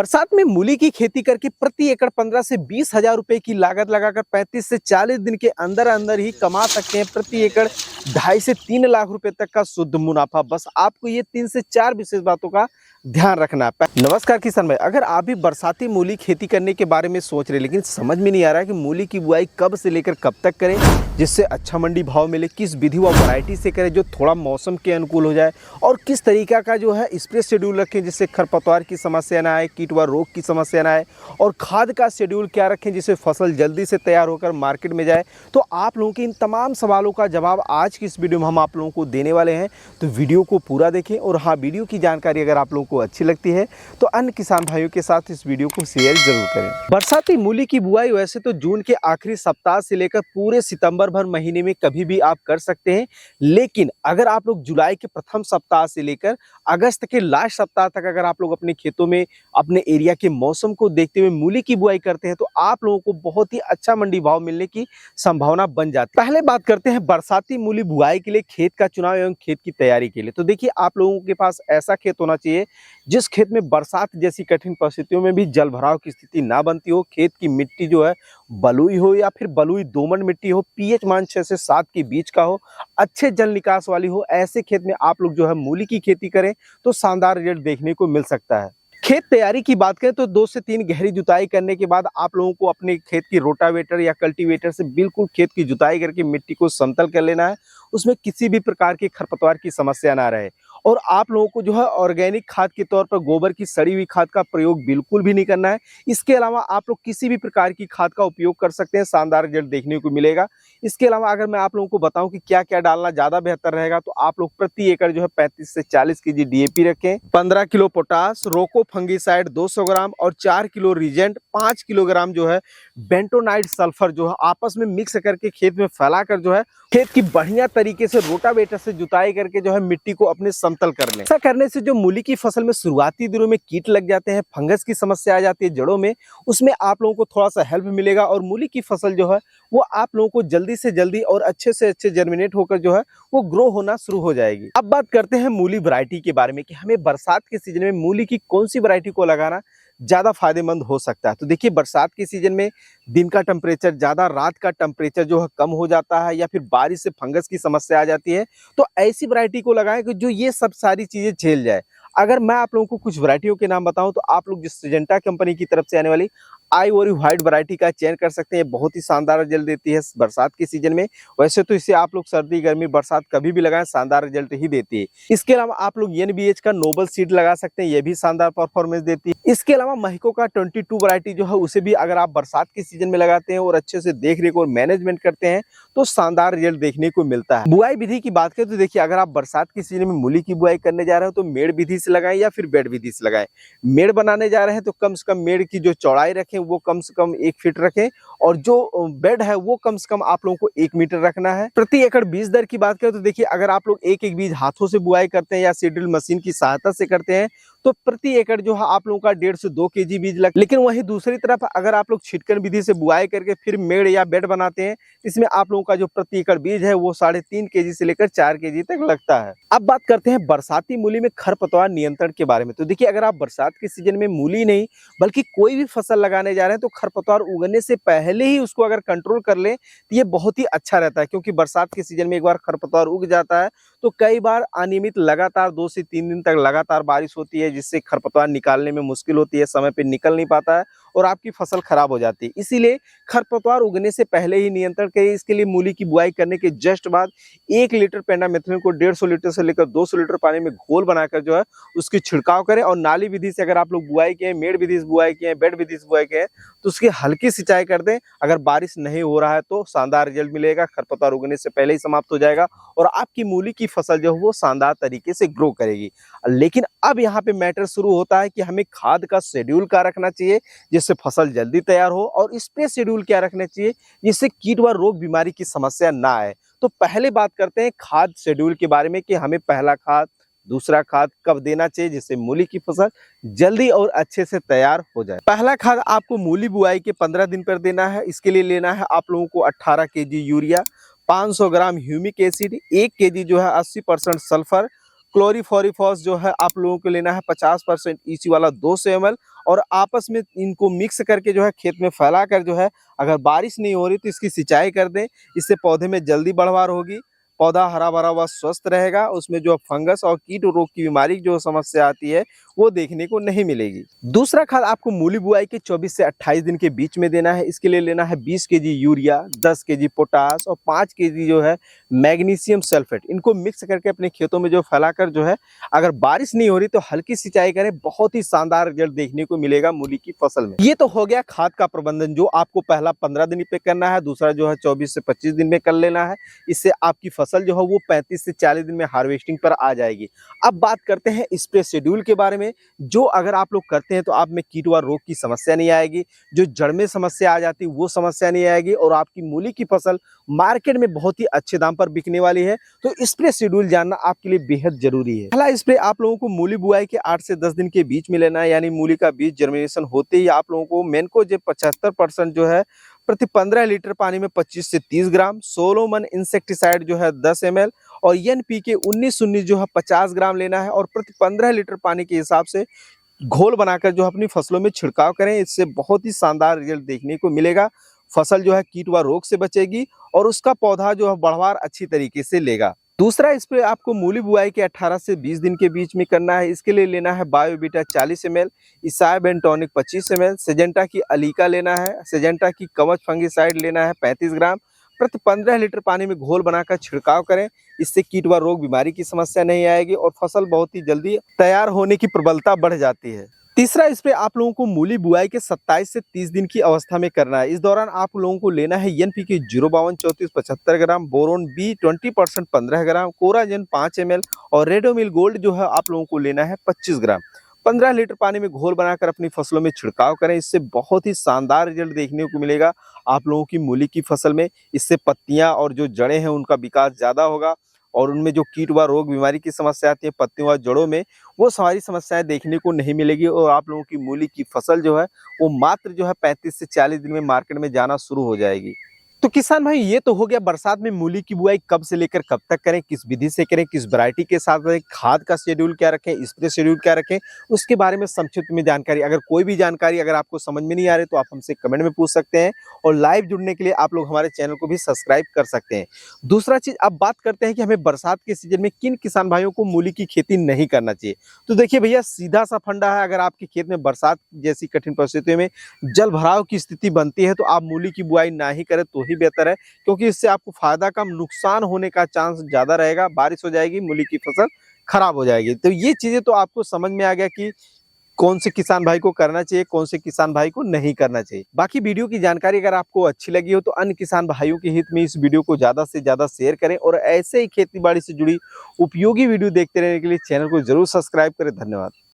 बरसात में मूली की खेती करके प्रति एकड़ 15 से 20 हजार रुपए की लागत लगाकर 35 से 40 दिन के अंदर अंदर ही कमा सकते हैं प्रति एकड़ 2.5 से 3 लाख रुपए तक का शुद्ध मुनाफा। बस आपको ये 3 से 4 विशेष बातों का ध्यान रखना है। नमस्कार किसान भाई, अगर आप भी बरसाती मूली खेती करने के बारे में सोच रहे लेकिन समझ में नहीं आ रहा है कि मूली की बुआई कब से लेकर कब तक करें जिससे अच्छा मंडी भाव मिले, किस विधि व वैरायटी से करें जो थोड़ा मौसम के अनुकूल हो जाए, और किस तरीका का जो है स्प्रे शेड्यूल रखें जिससे खरपतवार की समस्या ना आए, कीट व रोग की समस्या ना आए, और खाद का शेड्यूल क्या रखें जिससे फसल जल्दी से तैयार होकर मार्केट में जाए। तो आप लोगों के इन तमाम सवालों का जवाब आज की इस वीडियो में हम आप लोगों को देने वाले हैं, तो वीडियो को पूरा देखें। और हाँ, वीडियो की जानकारी अगर आप लोगों को अच्छी लगती है तो अन्य किसान भाइयों के साथ इस वीडियो को शेयर जरूर करें। बरसाती मूली की बुआई वैसे तो जून के आखिरी सप्ताह से लेकर पूरे सितंबर भर महीने में कभी भी आप कर सकते हैं, लेकिन अगर आप लोग जुलाई के प्रथम सप्ताह से लेकर अगस्त के लास्ट सप्ताह तक अगर आप लोग अपने खेतों में अपने एरिया के मौसम को देखते हुए मूली की बुआई करते हैं तो आप लोगों को बहुत ही अच्छा मंडी भाव मिलने की संभावना बन जाती है। पहले बात करते हैं बरसाती मूली बुआई के लिए खेत का चुनाव एवं खेत की तैयारी के लिए। तो देखिए, आप लोगों के पास ऐसा खेत होना चाहिए जिस खेत में बरसात जैसी कठिन परिस्थितियों में भी जल भराव की स्थिति ना बनती हो, खेत की मिट्टी जो है बलुई हो या फिर बलुई दोमट मिट्टी हो, पीएच मान 6 से 7 के बीच का हो, अच्छे जल निकास वाली हो, ऐसे खेत में आप लोग जो है मूली की खेती करें तो शानदार रिजल्ट देखने को मिल सकता है। खेत तैयारी की बात करें तो 2 से 3 गहरी जुताई करने के बाद आप लोगों को अपने खेत की रोटावेटर या कल्टीवेटर से बिल्कुल खेत की जुताई करके मिट्टी को समतल कर लेना है। उसमें किसी भी प्रकार की खरपतवार की समस्या ना रहे, और आप लोगों को जो है ऑर्गेनिक खाद के तौर पर गोबर की सड़ी हुई खाद का प्रयोग बिल्कुल भी नहीं करना है। इसके अलावा आप लोग किसी भी प्रकार की खाद का उपयोग कर सकते हैं, शानदार रिजल्ट देखने को मिलेगा। इसके अलावा अगर मैं आप लोगों को बताऊं कि क्या क्या डालना ज्यादा बेहतर रहेगा, तो आप लोग प्रति एकड़ जो है 35 से 40 केजी डीएपी रखें, 15 किलो पोटास, रोको फंगिसाइड 200 ग्राम और 4 किलो रीजेंट, 5 किलोग्राम जो है बेंटोनाइट सल्फर जो है आपस में मिक्स करके खेत में फैलाकर जो है खेत की बढ़िया तरीके से रोटावेटर से जुताई करके जो है मिट्टी को अपने समतल कर लें। ऐसा करने से जो मूली की फसल में शुरुआती दिनों में कीट लग जाते हैं, फंगस की समस्या आ जाती है जड़ों में, उसमें आप लोगों को थोड़ा सा हेल्प मिलेगा और मूली की फसल जो है वो आप लोगों को जल्दी से जल्दी और अच्छे से अच्छे जर्मिनेट होकर जो है वो ग्रो होना शुरू हो जाएगी। अब बात करते हैं मूली वैरायटी के बारे में कि हमें बरसात के सीजन में मूली की कौन सी वैरायटी को लगाना ज्यादा फायदेमंद हो सकता है। तो देखिए, बरसात के सीजन में दिन का टेम्परेचर ज्यादा, रात का टेम्परेचर जो है कम हो जाता है, या फिर बारिश से फंगस की समस्या आ जाती है, तो ऐसी वैरायटी को लगाएं कि जो ये सब सारी चीजें झेल जाए। अगर मैं आप लोगों को कुछ वैरायटियों के नाम बताऊं तो आप लोग जिस सिजेंटा कंपनी की तरफ से आने वाली आइवरी व्हाइट वैरायटी का चयन कर सकते हैं। बहुत ही शानदार रिजल्ट देती है बरसात के सीजन में। वैसे तो इसे आप लोग सर्दी गर्मी बरसात कभी भी लगाएं, शानदार रिजल्ट ही देती है। इसके अलावा आप लोग एनबीएच का नोबल सीड लगा सकते हैं, ये भी शानदार परफॉर्मेंस देती है। इसके अलावा महिको का 22 वैरायटी जो है उसे भी अगर आप बरसात के सीजन में लगाते हैं और अच्छे से देख रेख और मैनेजमेंट करते हैं तो शानदार रिजल्ट देखने को मिलता है। बुआई विधि की बात करें तो देखिए, अगर आप बरसात के सीजन में मूली की बुआई करने जा रहे हो तो मेड़ विधि से लगाएं या फिर बेड विधि से लगाएं। मेड़ बनाने जा रहे हैं तो कम से कम मेड़ की जो चौड़ाई रखें वो कम से कम 1 फीट रखें, और जो बेड है वो कम से कम आप लोगों को 1 मीटर रखना है। प्रति एकड़ बीज दर की बात करें तो देखिए, अगर आप लोग एक एक बीज हाथों से बुआई करते हैं या सीड्रिल मशीन की सहायता से करते हैं तो प्रति एकड़ जो है आप लोगों का 1.5 से 2 केजी बीज लग। लेकिन वहीं दूसरी तरफ अगर आप लोग छिटकन विधि से बुआई करके फिर मेड़ या बेड बनाते हैं, इसमें आप लोगों का जो प्रति एकड़ बीज है वो 3.5 केजी से लेकर 4 केजी तक लगता है। अब बात करते हैं बरसाती मूली में खरपतवार नियंत्रण के बारे में। तो देखिए, अगर आप बरसात के सीजन में मूली नहीं बल्कि कोई भी फसल लगाने जा रहे हैं तो खरपतवार उगने से पहले ही उसको अगर कंट्रोल कर लें तो ये बहुत ही अच्छा रहता है, क्योंकि बरसात के सीजन में एक बार खरपतवार उग जाता है तो कई बार अनियमित लगातार 2 से 3 दिन तक लगातार बारिश होती है जिससे खरपतवार निकालने में मुश्किल होती है, समय पे निकल नहीं पाता है और आपकी फसल खराब हो जाती है। इसीलिए खरपतवार उगने से पहले ही नियंत्रण करें। इसके लिए मूली की बुआई करने के जस्ट बाद 1 लीटर पेंडामेथलिन को 150 लीटर से लेकर 200 लीटर पानी में घोल बनाकर जो है उसकी छिड़काव करें, और नाली विधि से अगर आप लोग बुआई किए, मेड़ विधि से बुआई किए, बेड विधि से बुआई किए तो उसकी हल्की सिंचाई कर दें। अगर बारिश नहीं हो रहा है तो शानदार रिजल्ट मिलेगा, खरपतवार उगने से पहले ही समाप्त हो जाएगा और आपकी मूली की फसल जो है वो शानदार तरीके से ग्रो करेगी। लेकिन अब यहाँ पे मैटर शुरू होता है कि हमें खाद का शेड्यूल क्या रखना चाहिए जिससे फसल जल्दी तैयार हो, और स्प्रे शेड्यूल क्या रखना चाहिए जिससे कीट व रोग बीमारी की समस्या ना आए। तो पहले बात करते हैं खाद शेड्यूल के बारे में कि हमें पहला खाद दूसरा खाद कब देना चाहिए जिससे मूली की फसल जल्दी और अच्छे से तैयार हो जाए। पहला खाद आपको मूली बुआई के 15 दिन पर देना है। इसके लिए लेना है आप लोगों को 18 केजी यूरिया, 500 ग्राम ह्यूमिक एसिड, 1 केजी जो है 80% सल्फर, क्लोरीफोरिफॉस जो है आप लोगों को लेना है 50% ईसी वाला 200 ml, और आपस में इनको मिक्स करके जो है खेत में फैला कर जो है, अगर बारिश नहीं हो रही तो इसकी सिंचाई कर दें। इससे पौधे में जल्दी बढ़वार होगी, पौधा हरा भरा व स्वस्थ रहेगा, उसमें जो फंगस और कीट रोग की बीमारी जो समस्या आती है वो देखने को नहीं मिलेगी। दूसरा खाद आपको मूली बुआई के 24 से 28 दिन के बीच में देना है। इसके लिए लेना है 20 केजी यूरिया, 10 केजी पोटास और 5 केजी जो है मैग्नीशियम सल्फेट। इनको मिक्स करके अपने खेतों में जो फैलाकर जो है, अगर बारिश नहीं हो रही तो हल्की सिंचाई करें, बहुत ही शानदार रिजल्ट देखने को मिलेगा मूली की फसल में। ये तो हो गया खाद का प्रबंधन, जो आपको पहला 15 दिन पे करना है, दूसरा जो है 24 से 25 दिन में कर लेना है। इससे आपकी फसल जो है वो 35 से 40 दिन में हार्वेस्टिंग पर आ जाएगी। अब बात करते हैं स्प्रे शेड्यूल के बारे में, जो अगर आप लोग करते हैं तो आप में कीट व रोग की समस्या नहीं आएगी, जो जड़ में समस्या आ जाती है वो समस्या नहीं आएगी, और आपकी मूली की फसल मार्केट में बहुत ही अच्छे दाम पर बिकने वाली है। तो स्प्रे शेड्यूल जानना आपके लिए बेहद जरूरी है। पहला स्प्रे आप लोगों को मूली बुआई के 8 से 10 दिन के बीच में लेना है, यानी मूली का बीज जर्मिनेशन होते ही आप लोगों को मैनकोजेब 75% जो है प्रति 15 लीटर पानी में 25 से 30 ग्राम, सोलोमन इंसेक्टिसाइड जो है 10 ml और एनपीके 19-19 जो है 50 ग्राम लेना है, और प्रति 15 लीटर पानी के हिसाब से घोल बनाकर जो है अपनी फसलों में छिड़काव करें। इससे बहुत ही शानदार रिजल्ट देखने को मिलेगा। फसल जो है कीट व रोग से बचेगी और उसका पौधा जो है बढ़वार अच्छी तरीके से लेगा। दूसरा स्प्रे आपको मूली बुआई के 18 से 20 दिन के बीच में करना है। इसके लिए लेना है बायोबीटा 40 ml, इसाइबेंटोनिक 25 ml, सिजेंटा की अलीका लेना है, सिजेंटा की कवच फंगिसाइड लेना है 35 ग्राम। प्रति 15 लीटर पानी में घोल बनाकर छिड़काव करें। इससे कीट व रोग बीमारी की समस्या नहीं आएगी और फसल बहुत ही जल्दी तैयार होने की प्रबलता बढ़ जाती है। तीसरा स्प्रे आप लोगों को मूली बुआई के 27 से 30 दिन की अवस्था में करना है। इस दौरान आप लोगों को लेना है एनपीके 05234 75 ग्राम, बोरोन बी 20% 15 ग्राम, कोराजेन 5 ml और रेडोमिल गोल्ड जो है आप लोगों को लेना है 25 ग्राम। 15 लीटर पानी में घोल बनाकर अपनी फसलों में छिड़काव करें। इससे बहुत ही शानदार रिजल्ट देखने को मिलेगा आप लोगों की मूली की फसल में। इससे पत्तियां और जो जड़ें हैं उनका विकास ज़्यादा होगा, और उनमें जो कीट व रोग बीमारी की समस्या आती है पत्तियों व जड़ों में, वो सारी समस्याएं देखने को नहीं मिलेगी, और आप लोगों की मूली की फसल जो है वो मात्र जो है 35 से 40 दिन में मार्केट में जाना शुरू हो जाएगी। तो किसान भाई, ये तो हो गया बरसात में मूली की बुआई कब से लेकर कब तक करें, किस विधि से करें, किस वैरायटी के साथ करें, खाद का शेड्यूल क्या रखें, स्प्रे शेड्यूल क्या रखें, उसके बारे में संक्षिप्त में जानकारी। अगर कोई भी जानकारी अगर आपको समझ में नहीं आ रही तो आप हमसे कमेंट में पूछ सकते हैं, और लाइव जुड़ने के लिए आप लोग हमारे चैनल को भी सब्सक्राइब कर सकते हैं। दूसरा चीज, अब बात करते हैं कि हमें बरसात के सीजन में किन किसान भाइयों को मूली की खेती नहीं करना चाहिए। तो देखिए भैया, सीधा सा फंडा है, अगर आपके खेत में बरसात जैसी कठिन परिस्थितियों में जल भराव की स्थिति बनती है तो आप मूली की बुआई ना ही करें तो ही बेहतर है, क्योंकि इससे आपको फायदा कम नुकसान होने का चांस ज्यादा रहेगा। बारिश हो जाएगी, मूली की फसल खराब हो जाएगी। तो ये चीजें तो आपको समझ में आ गया कि कौन से किसान भाई को करना चाहिए, कौन से किसान भाई को नहीं करना चाहिए। बाकी वीडियो की जानकारी अगर आपको अच्छी लगी हो तो अन्य किसान भाइयों के हित में इस वीडियो को ज्यादा से ज्यादा शेयर करें, और ऐसे ही खेती बाड़ी से जुड़ी उपयोगी वीडियो देखते रहने के लिए चैनल को जरूर सब्सक्राइब करें। धन्यवाद।